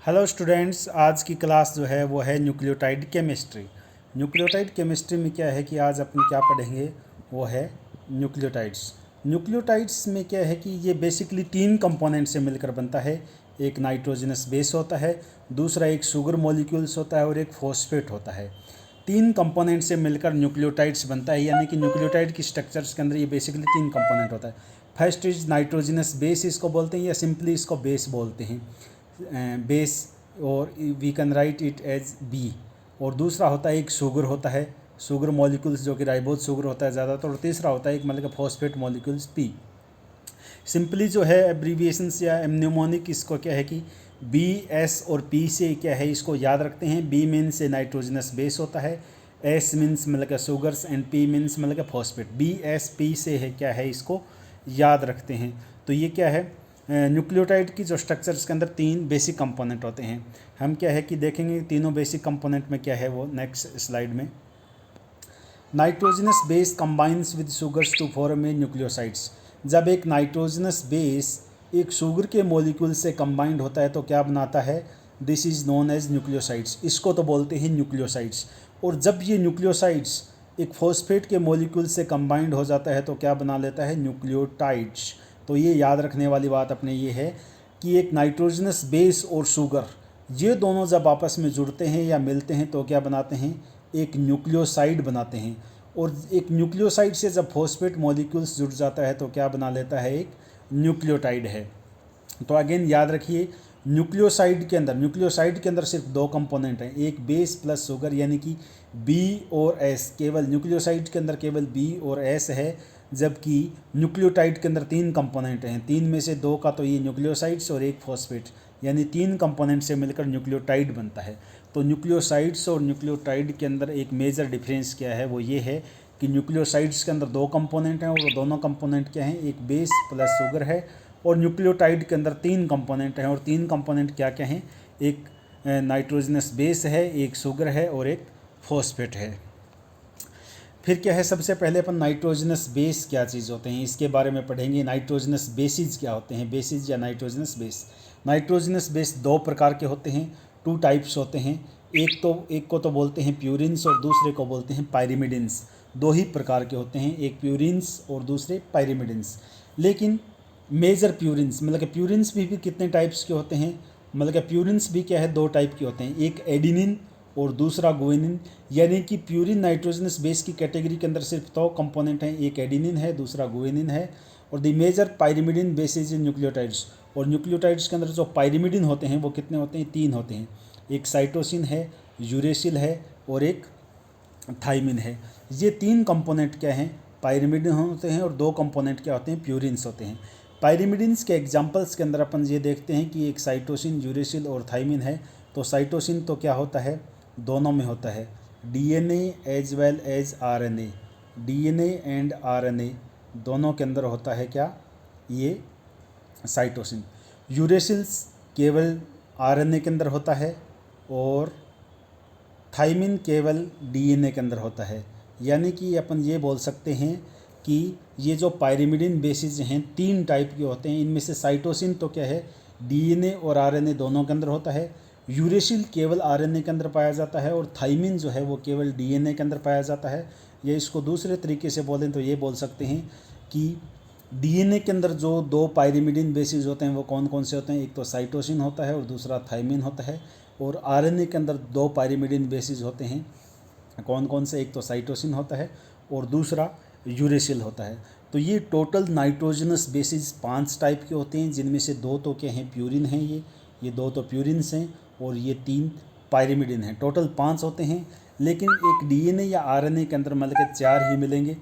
Hello students, आज की class जो है वो है न्यूक्लियोटाइड केमिस्ट्री। न्यूक्लियोटाइड केमिस्ट्री में क्या है कि आज अपन क्या पढ़ेंगे वो है न्यूक्लियोटाइड्स। न्यूक्लियोटाइड्स में क्या है कि ये बेसिकली तीन कंपोनेंट से मिलकर बनता है। एक नाइट्रोजनस बेस होता है, दूसरा एक शुगर मॉलिक्यूल्स होता है और एक फॉस्फेट होता है। तीन कंपोनेंट से मिलकर न्यूक्लियोटाइड्स बनता है, यानी कि न्यूक्लियोटाइड की स्ट्रक्चर्स के अंदर ये बेसिकली तीन कंपोनेंट होता है। फर्स्ट इज नाइट्रोजनस बेस इसको बोलते हैं, या सिंपली इसको बेस बोलते हैं, बेस, और we can write it as B. और दूसरा होता है एक शुगर होता है, शुगर मॉलिक्यूल्स जो कि राइबोज शुगर होता है ज़्यादातर। और तीसरा होता है एक मतलब फॉस्फेट मॉलिक्यूल्स पी। सिंपली जो है एब्रीविएशंस या एमन्यूमोनिक इसको क्या है कि बी, एस और पी से क्या है इसको याद रखते हैं। बी मीन्स से नाइट्रोजनस बेस होता है, एस मीन्स मतलब कि शुगर्स एंड पी मीन्स मतलब कि फॉस्फेट। बी एस पी से है क्या है इसको याद रखते हैं। तो ये क्या है, न्यूक्लियोटाइड की जो स्ट्रक्चर्स के अंदर तीन बेसिक कंपोनेंट होते हैं। हम क्या है कि देखेंगे तीनों बेसिक कंपोनेंट में क्या है वो नेक्स्ट स्लाइड में। Nitrogenous base combines with sugars to form a nucleosides. जब एक नाइट्रोजनस बेस एक शुगर के मॉलिक्यूल से कंबाइंड होता है तो क्या बनाता है, this is known as nucleosides. इसको तो बोलते हैं न्यूक्लियोसाइड्स। और जब ये न्यूक्लियोसाइड्स एक फॉस्फेट के मॉलिक्यूल से कंबाइंड हो जाता है तो क्या बना लेता है, न्यूक्लियोटाइड्स। तो ये याद रखने वाली बात अपने ये है कि एक नाइट्रोजनस बेस और शुगर ये दोनों जब आपस में जुड़ते हैं या मिलते हैं तो क्या बनाते हैं, एक न्यूक्लियोसाइड बनाते हैं। और एक न्यूक्लियोसाइड से जब फॉस्फेट मॉलिक्यूल्स जुड़ जाता है तो क्या बना लेता है, एक न्यूक्लियोटाइड है। तो अगेन याद रखिए, न्यूक्लियोसाइड के अंदर सिर्फ दो कंपोनेंट हैं, एक बेस प्लस शुगर, यानी कि बी और एस। केवल न्यूक्लियोसाइड के अंदर केवल बी और एस है, जबकि न्यूक्लियोटाइड के अंदर तीन कंपोनेंट हैं। तीन में से दो का तो ये न्यूक्लियोसाइड्स और एक फॉस्फेट, यानी तीन कंपोनेंट से मिलकर न्यूक्लियोटाइड बनता है। तो न्यूक्लियोसाइड्स और न्यूक्लियोटाइड के अंदर एक मेजर डिफरेंस क्या है, वो ये है कि न्यूक्लियोसाइड्स के अंदर दो कंपोनेंट हैं और वो दोनों कंपोनेंट क्या हैं, एक बेस प्लस शुगर है। और न्यूक्लियोटाइड के अंदर तीन कंपोनेंट हैं और तीन कंपोनेंट क्या क्या हैं, एक नाइट्रोजनस बेस है, एक शुगर है और एक फॉस्फेट है। फिर क्या है, सबसे पहले अपन नाइट्रोजनस बेस क्या चीज़ होते हैं इसके बारे में पढ़ेंगे। नाइट्रोजनस बेसिस क्या होते हैं, बेसिस या नाइट्रोजनस बेस। नाइट्रोजनस बेस दो प्रकार के होते हैं, टू टाइप्स होते हैं। एक को तो बोलते हैं प्यूरिन्स और दूसरे को बोलते हैं पायरिमिडिन्स। दो ही प्रकार के होते हैं, एक प्यूरिन्स और दूसरे पायरिमिडिन्स। लेकिन मेजर प्यूरिन्स मतलब कि प्यूरिन्स भी कितने टाइप्स के होते हैं, मतलब कि प्यूरिन्स भी क्या है, दो टाइप के होते हैं, एक एडिनिन और दूसरा गुआनिन। यानी कि प्यूरिन नाइट्रोजनस बेस की कैटेगरी के अंदर सिर्फ दो कंपोनेंट हैं, एक एडिनिन है दूसरा गुआनिन है। और the major pyrimidine bases in nucleotides. और न्यूक्लियोटाइड्स के अंदर जो पायरिमिडिन होते हैं वो कितने होते हैं, तीन होते हैं। एक साइटोसिन है, यूरेसिल है और एक थाइमिन है। ये तीन कंपोनेंट क्या हैं, पायरिमिडिन होते हैं, और दो कंपोनेंट क्या होते हैं, प्यूरिन्स होते हैं। पायरिमिडिन्स के एग्जांपल्स के अंदर अपन ये देखते हैं कि एक साइटोसिन, यूरेसिल और थाइमिन है। तो साइटोसिन तो क्या होता है, दोनों में होता है, DNA as well as RNA. DNA and RNA दोनों के अंदर होता है क्या, ये साइटोसिन। यूरेसिल्स केवल आरएनए के अंदर होता है और थाइमिन केवल डीएनए के अंदर होता है। यानी कि अपन ये बोल सकते हैं कि ये जो पायरिमिडिन बेसिस हैं तीन टाइप के होते हैं। इनमें से साइटोसिन तो क्या है, डीएनए और आरएनए दोनों के अंदर होता है। यूरेसिल केवल आरएनए के अंदर पाया जाता है और थाइमिन जो है वो केवल डीएनए के अंदर पाया जाता है। या इसको दूसरे तरीके से बोलें तो ये बोल सकते हैं कि डीएनए के अंदर जो दो पायरिमिडिन बेसिस होते हैं वो कौन कौन से होते हैं, एक तो साइटोसिन होता है और दूसरा थाइमिन होता है। और आरएनए के अंदर दो पायरिमिडिन बेसिस होते हैं, कौन कौन से, एक तो साइटोसिन होता है और दूसरा यूरेसिल होता है। तो ये टोटल नाइट्रोजनस बेसिस पांच टाइप के होते हैं, जिनमें से दो तो क्या हैं, प्यूरिन हैं, ये दो तो प्यूरिन्स हैं और ये तीन पायरिमिडिन हैं। टोटल पांच होते हैं। लेकिन एक डीएनए या आरएनए के अंदर मतलब कि चार ही मिलेंगे,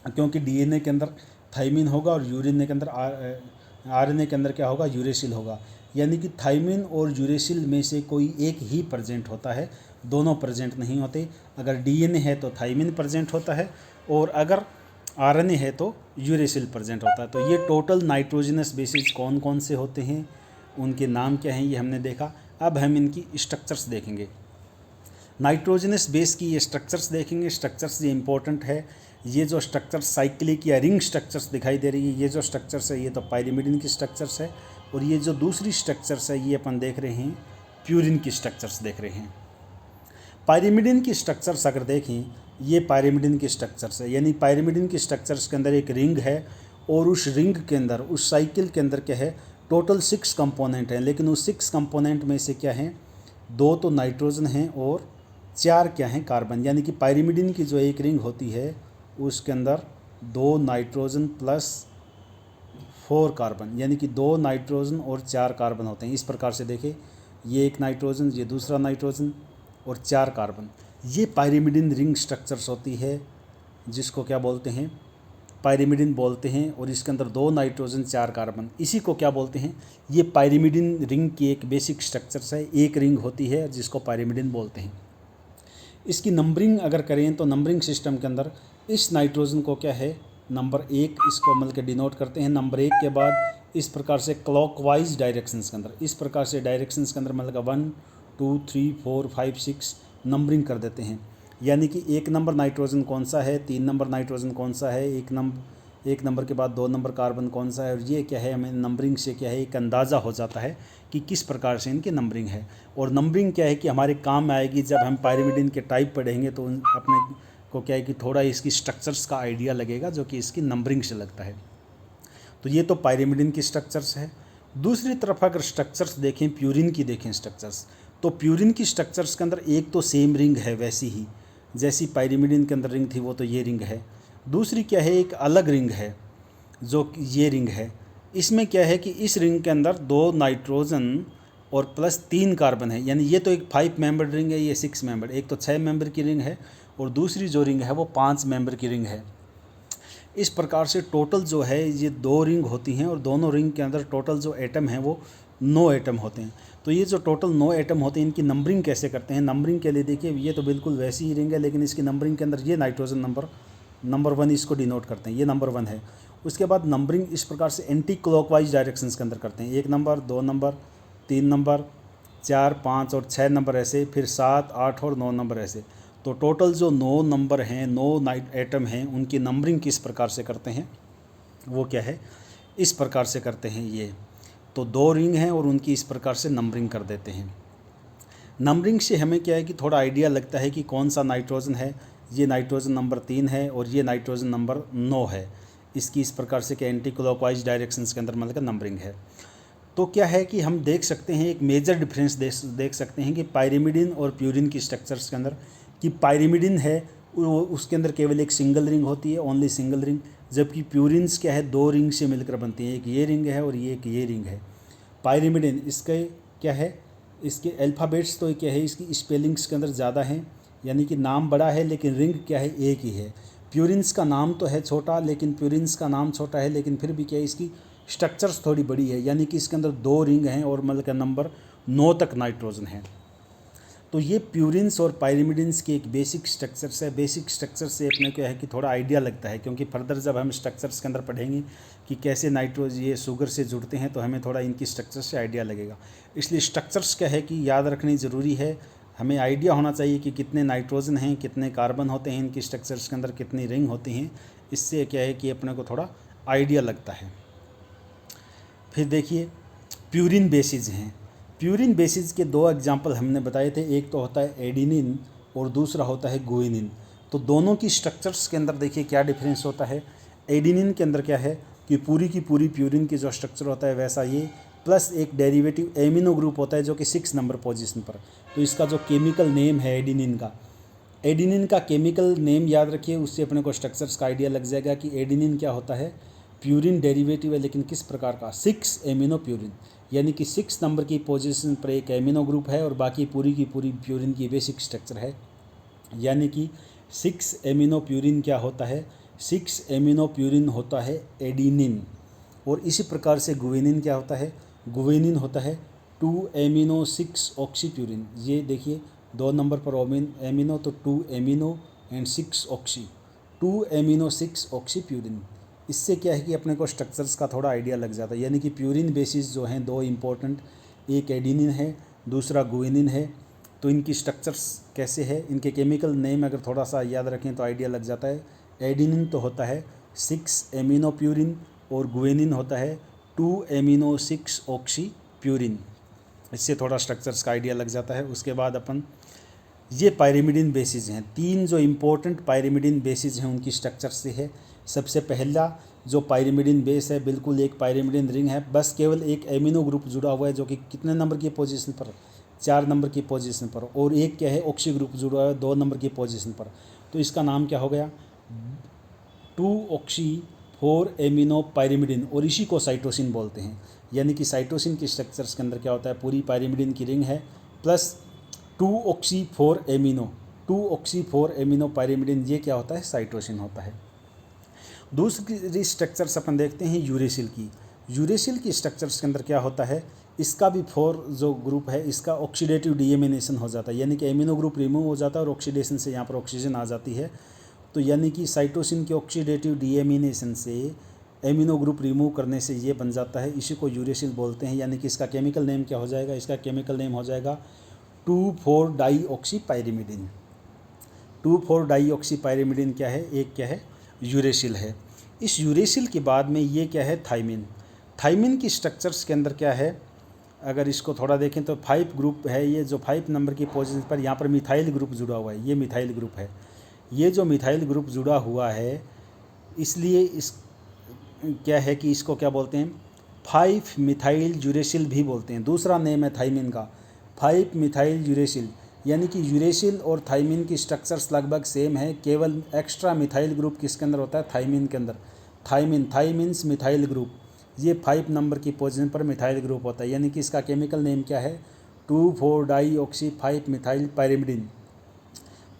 क्योंकि डीएनए के अंदर थाइमिन होगा और यूरिन के अंदर आरएनए के अंदर क्या होगा, यूरेसिल होगा। यानी कि थाइमिन और यूरेसिल में से कोई एक ही प्रेजेंट होता है, दोनों प्रेजेंट नहीं होते। अगर डीएनए है तो थाइमिन प्रेजेंट होता है और अगर आरएनए है तो यूरेसिल प्रेजेंट होता है। तो ये टोटल नाइट्रोजनस बेसिस कौन कौन से होते हैं, उनके नाम क्या हैं, ये हमने देखा। अब हम इनकी स्ट्रक्चर्स देखेंगे। नाइट्रोजनस बेस की ये स्ट्रक्चर्स देखेंगे। स्ट्रक्चर्स ये इंपॉर्टेंट है। ये जो स्ट्रक्चर साइक्लिक या रिंग स्ट्रक्चर्स दिखाई दे रही है, ये जो स्ट्रक्चर्स है ये तो पायरिमिडिन की स्ट्रक्चर्स है। और ये जो दूसरी स्ट्रक्चर्स है ये अपन देख रहे हैं, प्यूरिन की स्ट्रक्चर्स देख रहे हैं। पायरिमिडिन की स्ट्रक्चर्स अगर देखें, ये पायरिमिडिन की स्ट्रक्चर्स है, यानी पायरिमिडिन की स्ट्रक्चर्स के अंदर एक रिंग है और उस रिंग के अंदर, उस साइकिल के अंदर क्या है, टोटल 6 कंपोनेंट हैं, लेकिन उस 6 कंपोनेंट में से क्या हैं, 2 तो नाइट्रोजन हैं और 4 क्या हैं, कार्बन। यानी कि पायरिमिडिन की जो एक रिंग होती है उसके अंदर 2 नाइट्रोजन प्लस 4 कार्बन, यानी कि 2 नाइट्रोजन और 4 कार्बन होते हैं। इस प्रकार से देखें, ये एक नाइट्रोजन, ये दूसरा नाइट्रोजन और 4 कार्बन, ये पायरिमिडिन रिंग स्ट्रक्चर्स होती है, जिसको क्या बोलते हैं, पायरिमिडिन बोलते हैं। और इसके अंदर 2 नाइट्रोजन 4 कार्बन, इसी को क्या बोलते हैं, ये पायरिमिडिन रिंग की एक बेसिक स्ट्रक्चर्स है। एक रिंग होती है जिसको पायरिमिडिन बोलते हैं। इसकी नंबरिंग अगर करें तो नंबरिंग सिस्टम के अंदर इस नाइट्रोजन को क्या है, नंबर 1 इसको मतलब के डिनोट करते हैं। नंबर 1 के बाद इस प्रकार से क्लॉकवाइज डायरेक्शंस के अंदर, इस प्रकार से डायरेक्शंस के अंदर मतलब 1 2 3 4 5 6 नंबरिंग कर देते हैं। यानी कि 1 नंबर नाइट्रोजन कौन सा है, 3 नंबर नाइट्रोजन कौन सा है, 1 नंबर के बाद 2 नंबर कार्बन कौन सा है। और ये क्या है, हमें नंबरिंग से क्या है, एक अंदाज़ा हो जाता है कि किस प्रकार से इनकी नंबरिंग है। और नंबरिंग क्या है कि हमारे काम आएगी जब हम पायरिमिडिन के टाइप पढ़ेंगे, तो अपने को क्या है कि थोड़ा इसकी स्ट्रक्चर्स का आइडिया लगेगा जो कि इसकी नंबरिंग से लगता है। तो ये तो पायरिमिडिन की स्ट्रक्चर्स है। दूसरी तरफ अगर स्ट्रक्चर्स देखें, प्यूरिन की देखें स्ट्रक्चर्स, तो प्यूरिन की स्ट्रक्चर्स के अंदर एक तो सेम रिंग है, वैसी ही जैसी पायरिमिडिन के अंदर रिंग थी, वो तो ये रिंग है। दूसरी क्या है, एक अलग रिंग है जो ये रिंग है। इसमें क्या है कि इस रिंग के अंदर 2 नाइट्रोजन और प्लस 3 कार्बन है। यानी ये तो एक 5 मेंबर रिंग है, ये 6 मेंबर, एक तो 6 मेंबर की रिंग है और दूसरी जो रिंग है वो 5 मेंबर की रिंग है। इस प्रकार से टोटल जो है ये 2 रिंग होती हैं और दोनों रिंग के अंदर टोटल जो एटम है वो 9 एटम होते हैं। तो ये जो टोटल 9 एटम होते हैं, इनकी नंबरिंग कैसे करते हैं। नंबरिंग के लिए देखिए, ये तो बिल्कुल वैसी ही रिंग है, लेकिन इसकी नंबरिंग के अंदर ये नाइट्रोजन नंबर 1 इसको डिनोट करते हैं, ये नंबर 1 है। उसके बाद नंबरिंग इस प्रकार से एंटी क्लॉकवाइज डायरेक्शंस के अंदर करते हैं, 1 नंबर 2 नंबर 3 नंबर 4 5 और 6 नंबर ऐसे, फिर 7 8 और 9 नंबर ऐसे। तो टोटल जो 9 नंबर हैं, 9 एटम हैं, उनकी नंबरिंग किस प्रकार से करते हैं, वो क्या है, इस प्रकार से करते हैं। ये तो 2 रिंग हैं और उनकी इस प्रकार से नंबरिंग कर देते हैं। नंबरिंग से हमें क्या है कि थोड़ा आइडिया लगता है कि कौन सा नाइट्रोजन है। ये नाइट्रोजन नंबर 3 है और ये नाइट्रोजन नंबर 9 है। इसकी इस प्रकार से क्या एंटी क्लॉकवाइज डायरेक्शंस के अंदर मतलब का नंबरिंग है। तो क्या है कि हम देख सकते हैं, एक मेजर डिफरेंस देख सकते हैं कि पायरिमिडिन और प्यूरिन की स्ट्रक्चर्स के अंदर, कि पायरिमिडिन है उसके अंदर केवल एक सिंगल रिंग होती है, ओनली सिंगल रिंग, जबकि प्यूरिन्स क्या है, 2 रिंग से मिलकर बनती है, एक ये रिंग है और एक ये रिंग है। पायरिमिडिन इसके क्या है, इसके अल्फ़ाबेट्स तो क्या है, इसकी स्पेलिंग्स के अंदर ज़्यादा हैं, यानी कि नाम बड़ा है लेकिन रिंग क्या है, एक ही है। प्यूरिन्स का नाम तो है छोटा, लेकिन प्यूरिन्स का नाम छोटा है लेकिन फिर भी क्या है, इसकी स्ट्रक्चर्स थोड़ी बड़ी है, यानी कि इसके अंदर 2 रिंग हैं और मतलब का नंबर 9 तक नाइट्रोजन है। तो ये प्यूरिन्स और पायरिमिडिन्स की एक बेसिक स्ट्रक्चर्स है। बेसिक स्ट्रक्चर से अपने को है कि थोड़ा आइडिया लगता है, क्योंकि फर्दर जब हम स्ट्रक्चर्स के अंदर पढ़ेंगे कि कैसे ये शुगर से जुड़ते हैं, तो हमें थोड़ा इनकी स्ट्रक्चर से आइडिया लगेगा। इसलिए स्ट्रक्चर्स क्या है कि याद रखनी ज़रूरी है। हमें आइडिया होना चाहिए कि कितने नाइट्रोजन हैं, कितने कार्बन होते हैं इनकी स्ट्रक्चर्स के अंदर, कितनी रिंग होती हैं। इससे क्या है कि अपने को थोड़ा आइडिया लगता है। फिर देखिए, प्यूरिन बेसिस हैं। प्यूरिन बेसिस के 2 एग्जाम्पल हमने बताए थे, एक तो होता है एडिनिन और दूसरा होता है गुइनिन। तो दोनों की स्ट्रक्चर्स के अंदर देखिए क्या डिफरेंस होता है। एडिनिन के अंदर क्या है कि पूरी की पूरी प्यूरिन की जो स्ट्रक्चर होता है वैसा ये, प्लस एक डेरिवेटिव एमिनो ग्रुप होता है जो कि 6 नंबर पोजीशन पर। तो इसका जो केमिकल नेम है एडिनिन का केमिकल नेम याद रखिए, उससे अपने को स्ट्रक्चर्स का आइडिया लग जाएगा कि एडिनिन क्या होता है, प्यूरिन डेरिवेटिव है, लेकिन किस प्रकार का, 6 एमिनो प्यूरिन, यानी कि 6 नंबर की पोजीशन पर एक एमिनो ग्रुप है और बाकी पूरी की पूरी प्यूरिन की बेसिक स्ट्रक्चर है। यानी कि 6 एमिनो प्यूरिन क्या होता है, 6 एमिनो प्यूरिन होता है एडिनिन। और इसी प्रकार से गुवेनिन क्या होता है, गुवेनिन होता है 2 एमिनो 6 ऑक्सीप्यूरिन। ये देखिए 2 नंबर पर एमिनो, तो 2 एमिनो एंड 6 ऑक्सी, 2 एमिनो 6 ऑक्सीप्यूरिन। इससे क्या है कि अपने को स्ट्रक्चर्स का थोड़ा आइडिया लग जाता है। यानी कि प्यूरिन बेसिस जो हैं 2 इम्पोर्टेंट, एक एडिनिन है, दूसरा गुवेनिन है। तो इनकी स्ट्रक्चर्स कैसे है, इनके केमिकल नेम अगर थोड़ा सा याद रखें तो आइडिया लग जाता है। एडिनिन तो होता है 6 एमिनो प्यूरिन और गुवेनिन होता है 2 एमिनो 6 ऑक्सी प्यूरिन। इससे थोड़ा स्ट्रक्चर्स का आइडिया लग जाता है। उसके बाद अपन ये पायरिमिडीन बेसिस हैं, 3 जो इम्पोर्टेंट पायरिमिडीन बेसिस हैं उनकी स्ट्रक्चर से है। सबसे पहला जो पायरिमिडीन बेस है बिल्कुल एक पायरिमिडीन रिंग है, बस केवल एक एमिनो ग्रुप जुड़ा हुआ है जो कि कितने नंबर की पोजीशन पर, 4 नंबर की पोजीशन पर, और एक क्या है ऑक्सी ग्रुप जुड़ा हुआ है 2 नंबर की पोजीशन पर। तो इसका नाम क्या हो गया, 2 ऑक्सी 4 एमिनो पायरिमिडीन, और इसी को साइटोसिन बोलते हैं। यानी कि साइटोसिन की स्ट्रक्चर्स के अंदर क्या होता है, पूरी पायरिमिडीन की रिंग है plus 2 oxy 4 amino, 2 oxy 4 amino pyrimidine, ये क्या होता है, साइटोसिन होता है। दूसरी स्ट्रक्चर्स अपन देखते हैं यूरेसिल की। यूरेसिल की स्ट्रक्चर्स के अंदर क्या होता है, इसका भी 4 जो ग्रुप है इसका ऑक्सीडेटिव डीएमिनेशन हो जाता है, यानी कि एमिनो ग्रुप रिमूव हो जाता है और ऑक्सीडेशन से यहाँ पर ऑक्सीजन आ जाती है। तो यानी कि साइटोसिन के ऑक्सीडेटिव डीएमिनेशन से एमिनो ग्रुप रिमूव करने से ये बन जाता है, इसी को यूरेसिल बोलते हैं। यानी कि इसका केमिकल नेम क्या हो जाएगा, इसका केमिकल नेम हो जाएगा 2,4 डाईऑक्सी पायरिमिडीन। 2,4 डाईऑक्सी पायरिमिडीन क्या है, एक क्या है, यूरेसिल है। इस यूरेसिल के बाद में ये क्या है, थाइमिन। थाइमिन की स्ट्रक्चर्स के अंदर क्या है, अगर इसको थोड़ा देखें तो 5 ग्रुप है, ये जो 5 नंबर की पोजीशन पर यहाँ पर मिथाइल ग्रुप जुड़ा हुआ है, ये मिथाइल ग्रुप है। ये जो मिथाइल ग्रुप जुड़ा हुआ है इसलिए इस क्या है कि इसको क्या बोलते हैं, 5 मिथाइल यूरेसिल भी बोलते हैं। दूसरा नेम है थाइमिन का 5 मिथाइल यूरेसिल। यानी कि यूरेसिल और थाइमिन की स्ट्रक्चर्स लगभग सेम है, केवल एक्स्ट्रा मिथाइल ग्रुप किसके अंदर होता है, थाइमिन के अंदर। थाइमिन्स मिथाइल ग्रुप, ये 5 नंबर की पोजीशन पर मिथाइल ग्रुप होता है। यानी कि इसका केमिकल नेम क्या है, 2,4 डाईऑक्सी 5 मिथाइल पायरिमिडीन।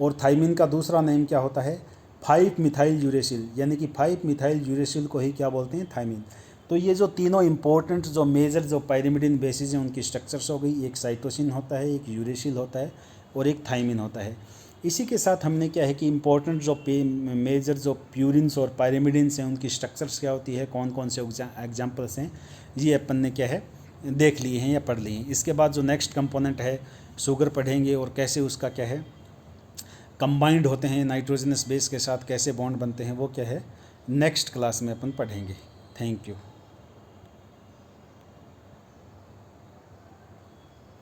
और थाइमिन का दूसरा नेम क्या होता है, 5 मिथाइल यूरेसिल। यानी कि 5 मिथाइल यूरेसिल को ही क्या बोलते हैं, थाइमिन। तो ये जो तीनों इंपॉर्टेंट जो मेजर जो पायरिमिडीन बेसिस हैं उनकी स्ट्रक्चर्स हो गई, एक साइटोसिन होता है, एक यूरेसिल होता है और एक थाइमिन होता है। इसी के साथ हमने क्या है कि इंपॉर्टेंट जो मेजर जो प्यूरिन्स और पायरिमिडीन्स हैं उनकी स्ट्रक्चर्स क्या होती है, कौन कौन से एग्जाम्पल्स हैं, ये अपन ने क्या है देख लिए हैं या पढ़ लिए हैं। इसके बाद जो नेक्स्ट कंपोनेंट है शुगर पढ़ेंगे और कैसे उसका क्या है कंबाइंड होते हैं नाइट्रोजनस बेस के साथ, कैसे बॉन्ड बनते हैं, वो क्या है नेक्स्ट क्लास में अपन पढ़ेंगे। Thank you.